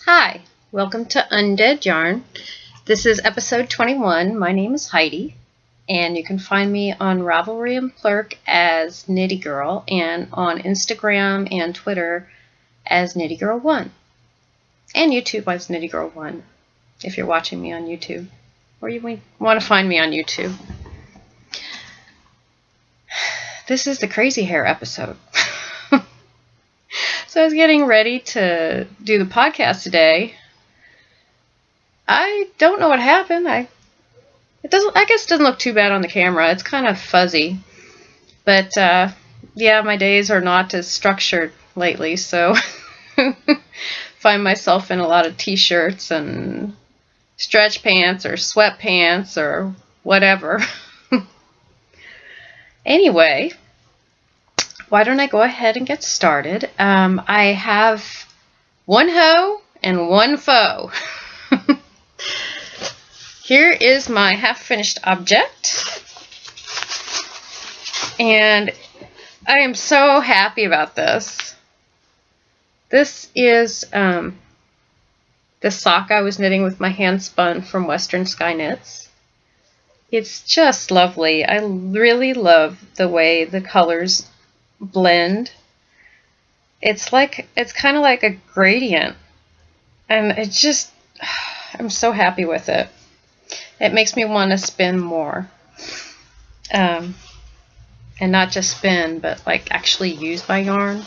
Hi, welcome to Undead Yarn. This is episode 21. My name is Heidi, and you can find me on Ravelry and Plurk as Knitty Girl, and on Instagram and Twitter as Knitty Girl 1, and YouTube as Knitty Girl 1, if you're watching me on YouTube, or you want to find me on YouTube. This is the crazy hair episode. So I was getting ready to do the podcast today. I don't know what happened. I guess it doesn't look too bad on the camera. It's kind of fuzzy. But yeah, my days are not as structured lately, so find myself in a lot of t-shirts and stretch pants or sweatpants or whatever. Anyway, why don't I go ahead and get started? I have one hoe and one foe. Here is my half-finished object. And I am so happy about this. This is the sock I was knitting with my hand spun from Western Sky Knits. It's just lovely. I really love the way the colors blend. It's kind of like a gradient, and I'm so happy with it. It makes me want to spin more, and not just spin, but like actually use my yarn.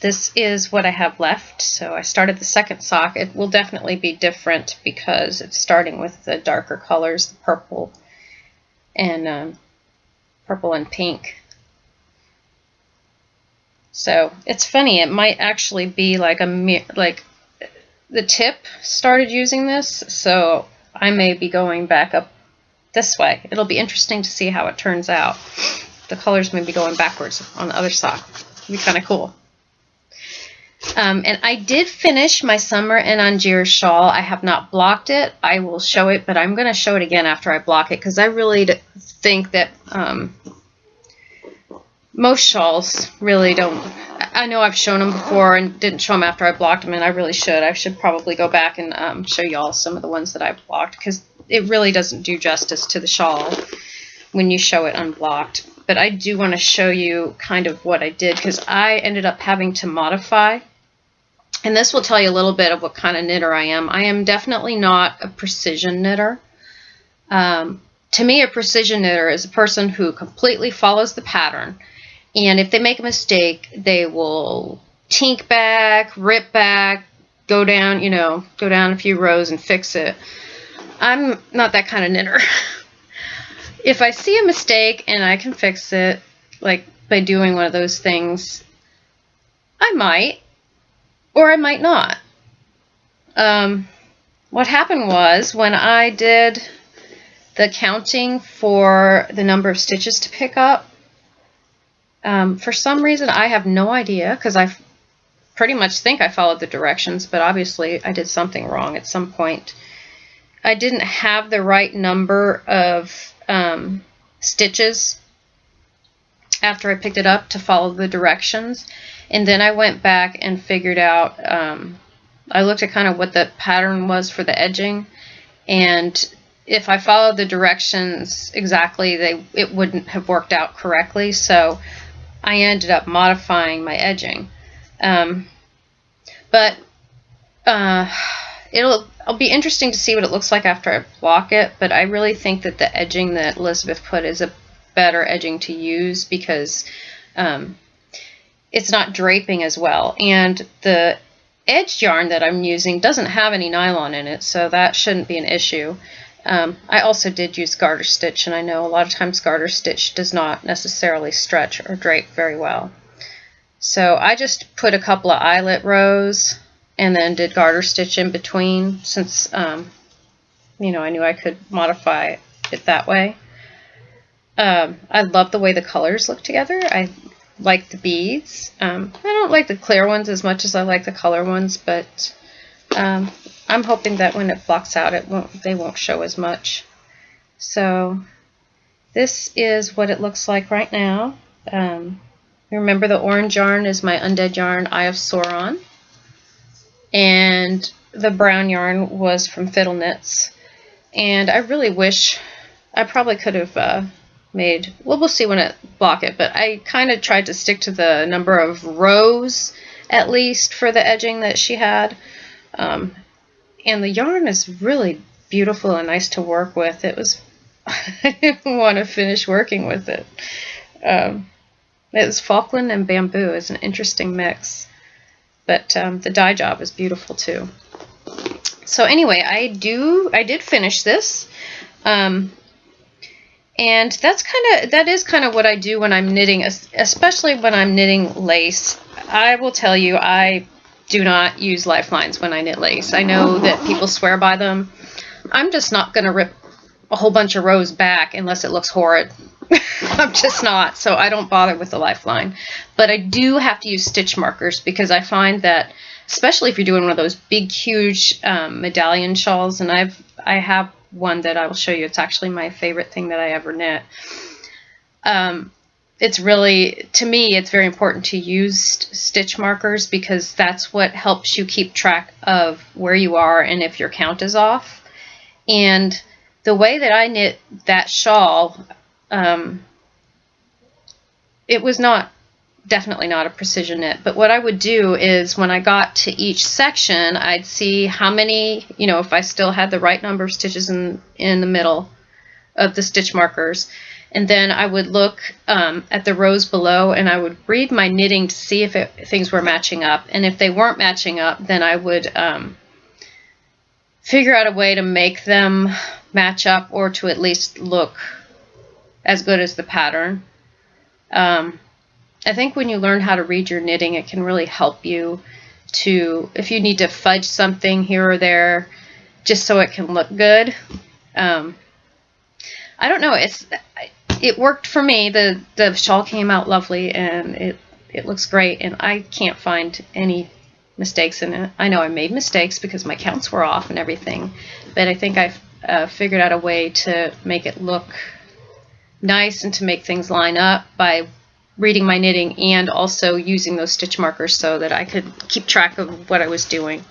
This is what I have left. So I started the second sock. It will definitely be different because it's starting with the darker colors, the purple and pink. So it's funny, it might actually be like the tip started using this, so I may be going back up this way. It'll be interesting to see how it turns out. The colors may be going backwards on the other sock. It'll be kind of cool. And I did finish my summer and Angier shawl. I have not blocked it. I will show it, but I'm going to show it again after I block it because I really think that most shawls really don't. I know I've shown them before and didn't show them after I blocked them, and I really should. I should probably go back and show y'all some of the ones that I blocked because it really doesn't do justice to the shawl when you show it unblocked. But I do want to show you kind of what I did because I ended up having to modify. And this will tell you a little bit of what kind of knitter I am. I am definitely not a precision knitter. To me, a precision knitter is a person who completely follows the pattern. And if they make a mistake, they will tink back, rip back, go down a few rows and fix it. I'm not that kind of knitter. If I see a mistake and I can fix it, like by doing one of those things, I might, or I might not. What happened was when I did the counting for the number of stitches to pick up, for some reason, I have no idea, because I pretty much think I followed the directions, but obviously I did something wrong at some point. I didn't have the right number of stitches after I picked it up to follow the directions, and then I went back and figured out, I looked at kind of what the pattern was for the edging, and if I followed the directions exactly, it wouldn't have worked out correctly, so I ended up modifying my edging. But it'll be interesting to see what it looks like after I block it, but I really think that the edging that Elizabeth put is a better edging to use because it's not draping as well. And the edge yarn that I'm using doesn't have any nylon in it, so that shouldn't be an issue. I also did use garter stitch, and I know a lot of times garter stitch does not necessarily stretch or drape very well. So I just put a couple of eyelet rows and then did garter stitch in between since, I knew I could modify it that way. I love the way the colors look together. I like the beads. I don't like the clear ones as much as I like the color ones, but I'm hoping that when it blocks out, they won't show as much. So this is what it looks like right now. Remember, the orange yarn is my Undead yarn, Eye of Sauron. and the brown yarn was from Fiddle Knits. And I really wish I probably could have made, well, we'll see when I block it, but I kind of tried to stick to the number of rows at least for the edging that she had. And the yarn is really beautiful and nice to work with. It was, I didn't want to finish working with it. It was Falkland and bamboo. It's an interesting mix. But the dye job is beautiful too. So anyway, I did finish this. And that is kind of what I do when I'm knitting, especially when I'm knitting lace. I will tell you, I do not use lifelines when I knit lace. I know that people swear by them. I'm just not going to rip a whole bunch of rows back unless it looks horrid. I'm just not, so I don't bother with the lifeline. But I do have to use stitch markers because I find that, especially if you're doing one of those big, huge medallion shawls, and I have one that I will show you. It's actually my favorite thing that I ever knit. It's really, to me, it's very important to use stitch markers because that's what helps you keep track of where you are and if your count is off. And the way that I knit that shawl, it was definitely not a precision knit, but what I would do is when I got to each section, I'd see how many, if I still had the right number of stitches in the middle of the stitch markers, and then I would look at the rows below and I would read my knitting to see if things were matching up, and if they weren't matching up, then I would figure out a way to make them match up or to at least look as good as the pattern. I think when you learn how to read your knitting, it can really help you to, if you need to fudge something here or there, just so it can look good. I don't know. It worked for me. The shawl came out lovely, and it looks great. And I can't find any mistakes in it. I know I made mistakes because my counts were off and everything, but I think I've figured out a way to make it look nice and to make things line up by reading my knitting and also using those stitch markers so that I could keep track of what I was doing.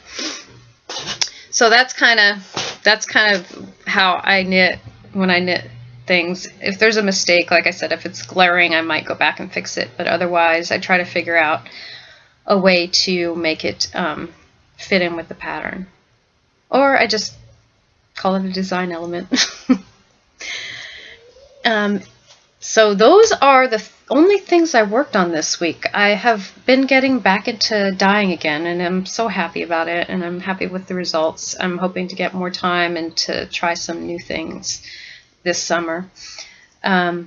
So that's kind of how I knit when I knit things. If there's a mistake, like I said, if it's glaring, I might go back and fix it, but otherwise I try to figure out a way to make it fit in with the pattern. Or I just call it a design element. So those are the only things I worked on this week. I have been getting back into dyeing again, and I'm so happy about it, and I'm happy with the results. I'm hoping to get more time and to try some new things this summer. I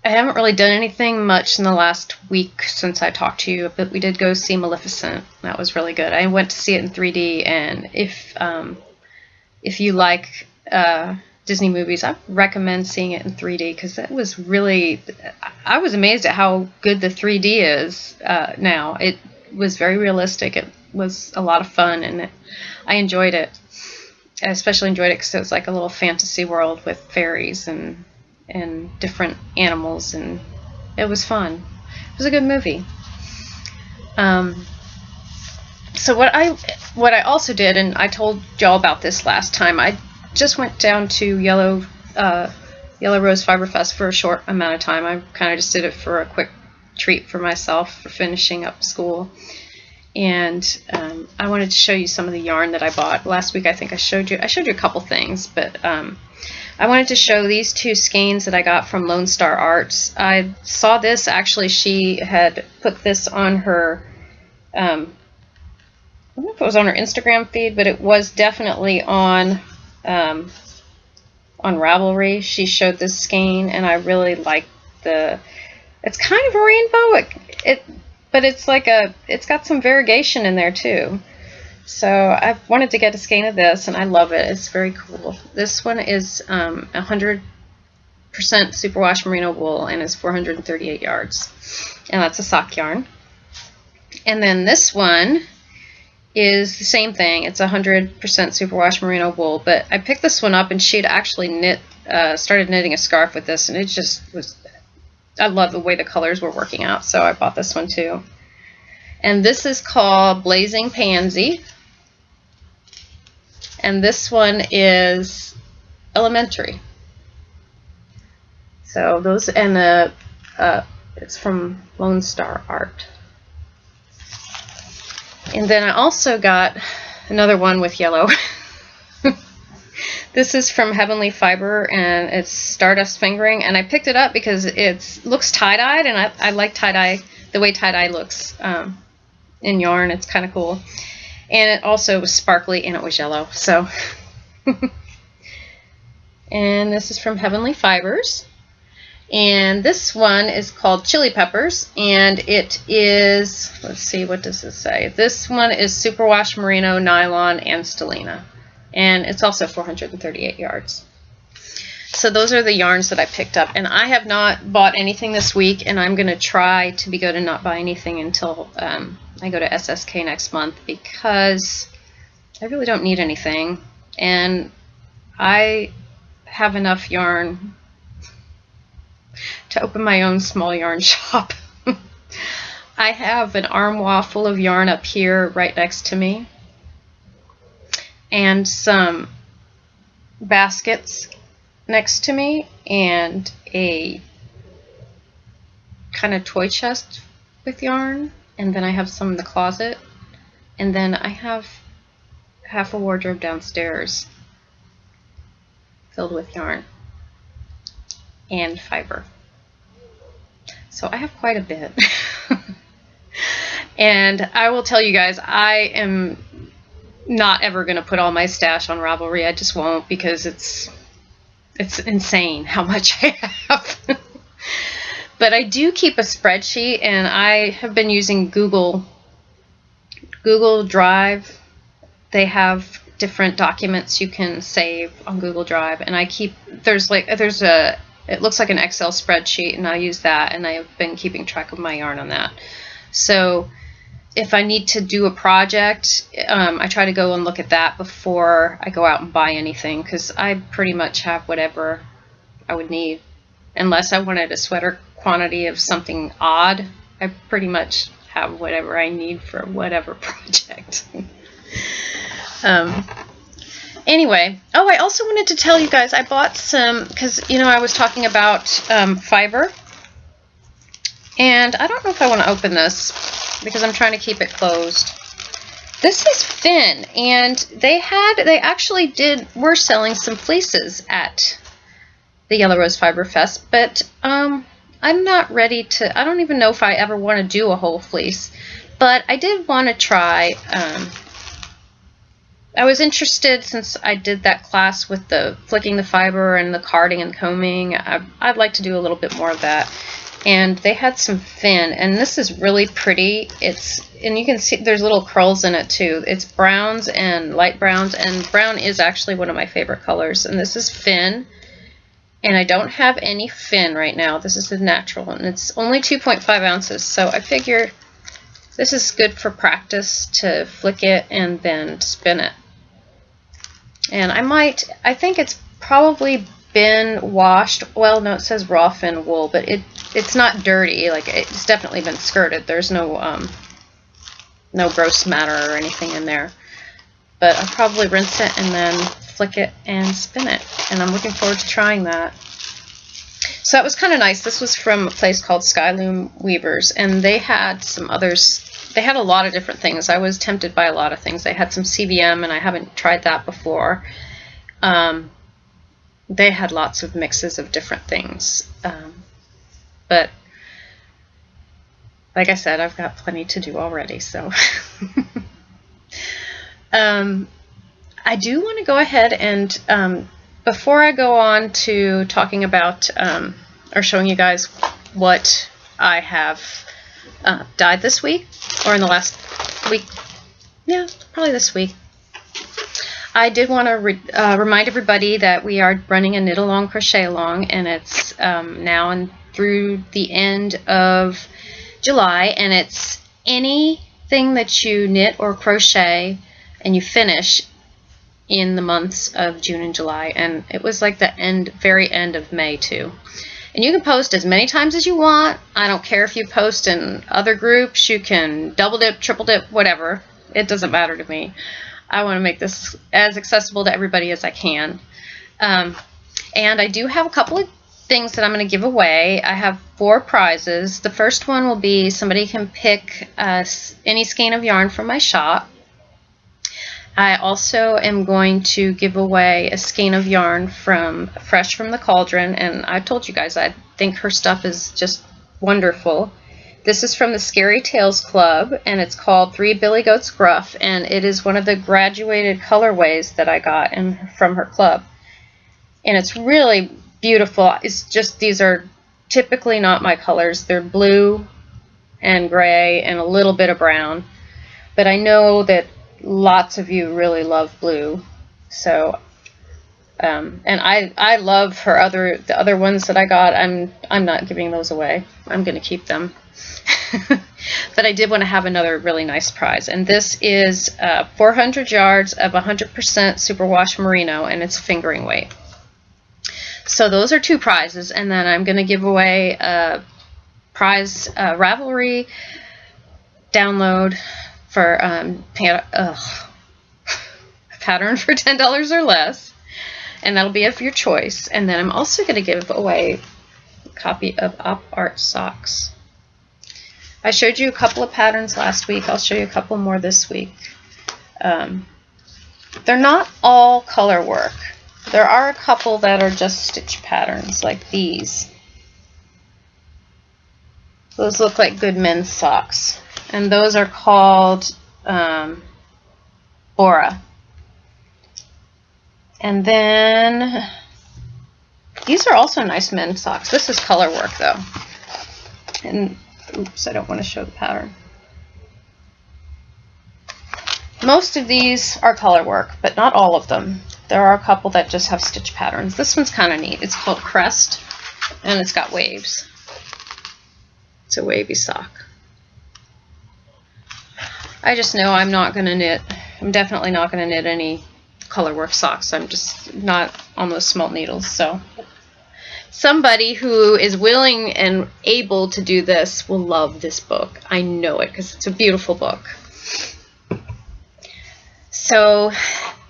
haven't really done anything much in the last week since I talked to you, but we did go see Maleficent. That was really good. I went to see it in 3D, and if you like Disney movies, I recommend seeing it in 3D because it was really, I was amazed at how good the 3D is now. It was very realistic. It was a lot of fun, and I enjoyed it. I especially enjoyed it because it was like a little fantasy world with fairies and different animals, and it was fun. It was a good movie. So what I also did, and I told y'all about this last time, I just went down to Yellow Rose Fiber Fest for a short amount of time. I kind of just did it for a quick treat for myself for finishing up school. And I wanted to show you some of the yarn that I bought. Last week I think I showed you a couple things, but I wanted to show these two skeins that I got from Lone Star Arts. I saw this, actually she had put this on her, I don't know if it was on her Instagram feed, but it was definitely on Ravelry. She showed this skein, and I really like it's kind of a rainbow, but it's like it's got some variegation in there too. So I wanted to get a skein of this, and I love it. It's very cool. This one is 100% superwash merino wool and is 438 yards, and that's a sock yarn. And then this one is the same thing. It's 100% superwash merino wool, but I picked this one up, and she'd actually started knitting a scarf with this, and it just was, I love the way the colors were working out, so I bought this one too. And this is called Blazing Pansy. And this one is Elementary. So those, and the it's from Lone Star Art. And then I also got another one with yellow. This is from Heavenly Fiber, and it's Stardust Fingering, and I picked it up because it looks tie-dyed, and I like tie-dye, the way tie-dye looks in yarn. It's kind of cool. And it also was sparkly, and it was yellow. So, and this is from Heavenly Fibers. And this one is called Chili Peppers, and it is, let's see, what does this say? This one is Superwash Merino, Nylon, and Stellina. And it's also 438 yards. So those are the yarns that I picked up. And I have not bought anything this week, and I'm going to try to be good and not buy anything until I go to SSK next month, because I really don't need anything. And I have enough yarn to open my own small yarn shop. I have an armoire full of yarn up here right next to me, and some baskets next to me, and a kind of toy chest with yarn, and then I have some in the closet, and then I have half a wardrobe downstairs filled with yarn and fiber. So I have quite a bit. And I will tell you guys, I am not ever going to put all my stash on Ravelry. I just won't, because it's insane how much I have. But I do keep a spreadsheet, and I have been using Google Drive. They have different documents you can save on Google Drive, and I keep, it looks like an Excel spreadsheet, and I use that, and I have been keeping track of my yarn on that. So if I need to do a project, I try to go and look at that before I go out and buy anything, because I pretty much have whatever I would need. Unless I wanted a sweater quantity of something odd, I pretty much have whatever I need for whatever project. Anyway, oh, I also wanted to tell you guys, I bought some, because, you know, I was talking about fiber, and I don't know if I want to open this, because I'm trying to keep it closed. This is Finn, and they actually were selling some fleeces at the Yellow Rose Fiber Fest, but I'm not ready to, I don't even know if I ever want to do a whole fleece, but I did want to try. I was interested, since I did that class with the flicking the fiber and the carding and combing. I'd like to do a little bit more of that. And they had some Finn, and this is really pretty. And you can see there's little curls in it too. It's browns and light browns, and brown is actually one of my favorite colors. And this is Finn, and I don't have any Finn right now. This is the natural, and it's only 2.5 ounces. So I figure this is good for practice, to flick it and then spin it. And I think it's probably been washed. Well, no, it says raw Finn wool, but it's not dirty. Like, it's definitely been skirted. There's no gross matter or anything in there. But I'll probably rinse it and then flick it and spin it. And I'm looking forward to trying that. So that was kind of nice. This was from a place called Skyloom Weavers, and they had some others. They had a lot of different things. I was tempted by a lot of things. They had some CBM, and I haven't tried that before. They had lots of mixes of different things. But like I said, I've got plenty to do already. So I do want to go ahead and, before I go on to talking about or showing you guys what I have dyed this week, or in the last week, yeah, probably this week, I did want to remind everybody that we are running a knit along, crochet along, and it's now and through the end of July, and it's anything that you knit or crochet and you finish in the months of June and July, and it was like the very end of May too. And you can post as many times as you want. I don't care if you post in other groups. You can double dip, triple dip, whatever. It doesn't matter to me. I want to make this as accessible to everybody as I can. And I do have a couple of things that I'm going to give away. I have 4 prizes. The first one will be somebody can pick any skein of yarn from my shop. I also am going to give away a skein of yarn from fresh from the cauldron, and I told you guys I think her stuff is just wonderful. This is from the Scary Tales Club, and it's called 3 Billy Goats Gruff, and it is one of the graduated colorways that I got from her club. And it's really beautiful. It's just, these are typically not my colors. They're blue and gray and a little bit of brown. But I know that lots of you really love blue. So, and I love the other ones that I got. I'm not giving those away. I'm going to keep them. But I did want to have another really nice prize. And this is 400 yards of 100% superwash merino, and it's fingering weight. So those are 2 prizes, and then I'm going to give away a prize Ravelry download for a pattern for $10 or less, and that'll be of your choice. And then I'm also going to give away a copy of Op Art socks. I showed you a couple of patterns last week. I'll show you a couple more this week. They're not all color work. There are a couple that are just stitch patterns, like these. Those look like good men's socks. And those are called Bora. And then these are also nice men's socks. This is color work, though. And oops, I don't want to show the pattern. Most of these are color work, but not all of them. There are a couple that just have stitch patterns. This one's kind of neat. It's called Crest, and it's got waves. It's a wavy sock. I just know I'm not going to knit. I'm definitely not going to knit any color work socks. I'm just not on those small needles. So somebody who is willing and able to do this will love this book. I know it because it's a beautiful book. So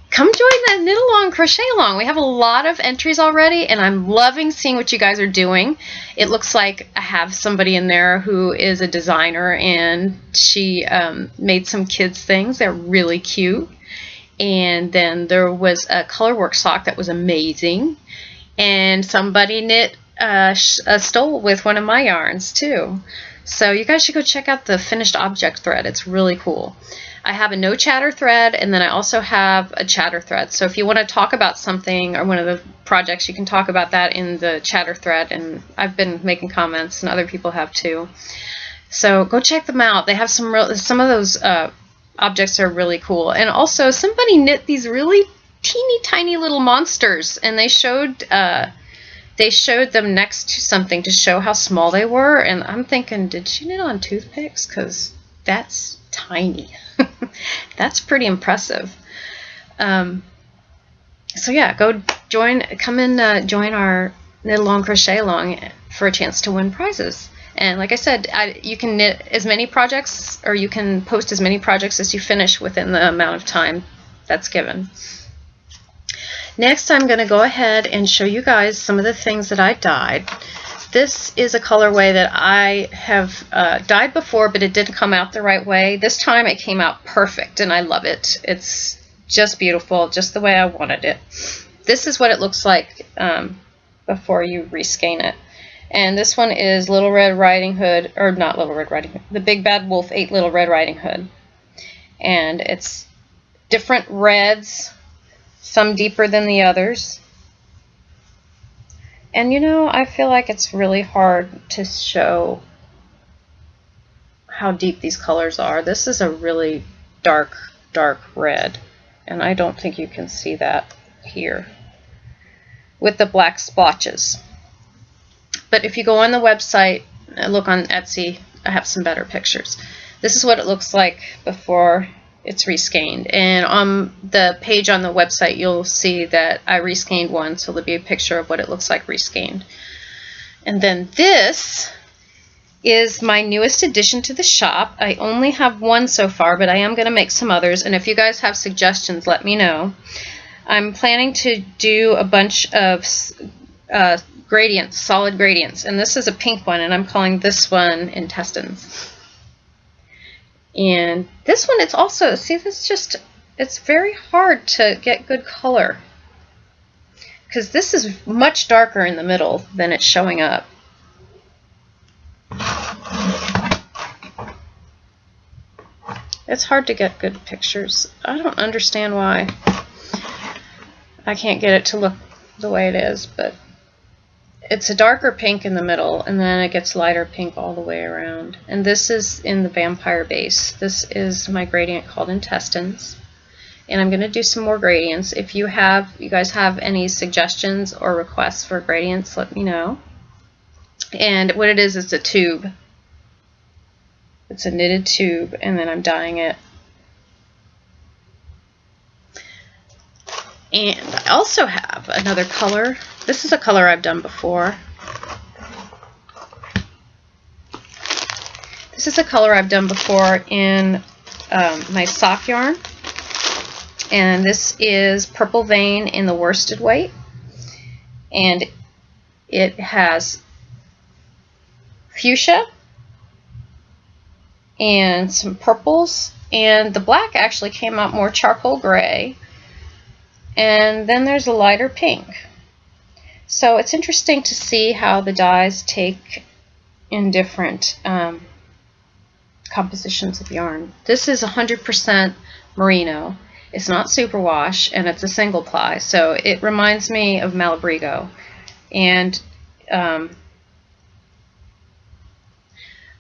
come join the Knit Along, Crochet Along. We have a lot of entries already, and I'm loving seeing what you guys are doing. It looks like I have somebody in there who is a designer, and she made some kids' things. They're really cute. And then there was a colorwork sock that was amazing. And somebody knit a stole with one of my yarns, too. So you guys should go check out the finished object thread. It's really cool. I have a no chatter thread, and then I also have a chatter thread. So if you want to talk about something or one of the projects, you can talk about that in the chatter thread. And I've been making comments, and other people have too. So go check them out. They have some of those objects are really cool. And also, somebody knit these really teeny tiny little monsters, and they showed them next to something to show how small they were. And I'm thinking, did she knit on toothpicks? Because that's tiny. That's pretty impressive. So yeah, go join, come and join our Knit Along, Crochet Along for a chance to win prizes. And like I said, you can knit as many projects, or you can post as many projects as you finish within the amount of time that's given. Next, I'm going to go ahead and show you guys some of the things that I dyed. This is a colorway that I have dyed before, but it didn't come out the right way. This time it came out perfect, and I love it. It's just beautiful, just the way I wanted it. This is what it looks like before you reskein it. And this one is Little Red Riding Hood, or not Little Red Riding Hood, The Big Bad Wolf Ate Little Red Riding Hood. And it's different reds, some deeper than the others. And you know, I feel like it's really hard to show how deep these colors are. This is a really dark, dark red, and I don't think you can see that here with the black splotches. But if you go on the website and look on Etsy, I have some better pictures. This is what it looks like before it's reskeined. And on the page on the website, you'll see that I reskeined one, so there'll be a picture of what it looks like reskeined. And then this is my newest addition to the shop. I only have one so far, but I am going to make some others. And if you guys have suggestions, let me know. I'm planning to do a bunch of gradients, solid gradients. And this is a pink one, and I'm calling this one Intestines. And this one, it's also, see, it's very hard to get good color, because this is much darker in the middle than it's showing up. It's hard to get good pictures. I don't understand why I can't get it to look the way it is, but it's a darker pink in the middle, and then it gets lighter pink all the way around. And this is in the vampire base. This is my gradient called Intestines. And I'm going to do some more gradients. If you guys have any suggestions or requests for gradients, let me know. And what it is, it's a tube. It's a knitted tube, and then I'm dyeing it. And I also have another color. This is a color I've done before. This is a color I've done before in my sock yarn. And this is Purple Vein in the worsted weight. And it has fuchsia and some purples, and the black actually came out more charcoal gray, and then there's a lighter pink. So it's interesting to see how the dyes take in different compositions of yarn. This is 100% merino. It's not superwash, and it's a single ply, so it reminds me of Malabrigo. And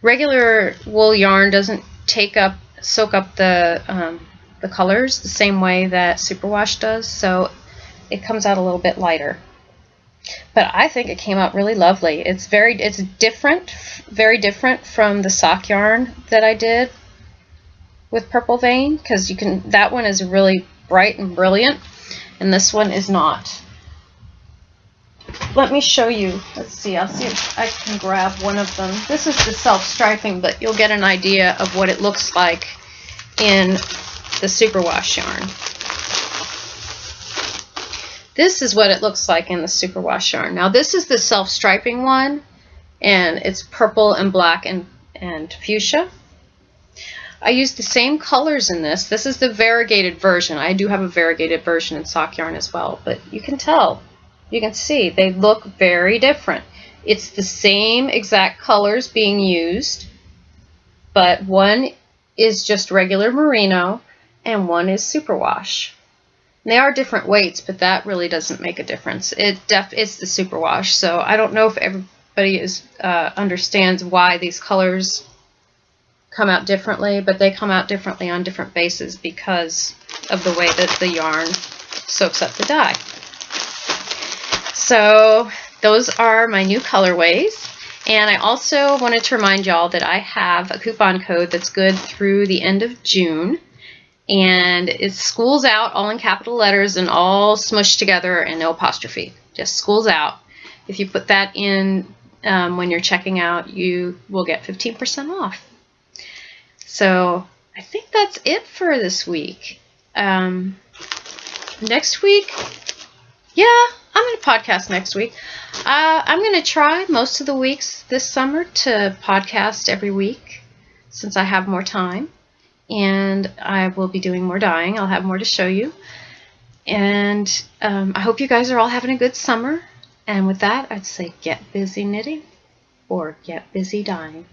regular wool yarn doesn't soak up the colors the same way that superwash does, so it comes out a little bit lighter. But I think it came out really lovely. It's different, very different from the sock yarn that I did with Purple Vein, because that one is really bright and brilliant, and this one is not. Let me show you. Let's see. I'll see if I can grab one of them. This is the self-striping, but you'll get an idea of what it looks like in the superwash yarn. This is what it looks like in the superwash yarn. Now this is the self-striping one, and it's purple and black and fuchsia. I used the same colors in this. This is the variegated version. I do have a variegated version in sock yarn as well, but you can tell. You can see they look very different. It's the same exact colors being used, but one is just regular merino and one is superwash. And they are different weights, but that really doesn't make a difference. It's the superwash, so I don't know if everybody understands why these colors come out differently, but they come out differently on different bases because of the way that the yarn soaks up the dye. So those are my new colorways, and I also wanted to remind y'all that I have a coupon code that's good through the end of June, and it's School's Out, all in capital letters and all smushed together and no apostrophe, just School's Out. If you put that in when you're checking out, you will get 15% off. So I think that's it for this week. Next week, yeah, I'm going to podcast next week. I'm going to try most of the weeks this summer to podcast every week since I have more time. And I will be doing more dyeing. I'll have more to show you. And I hope you guys are all having a good summer. And with that, I'd say get busy knitting or get busy dyeing.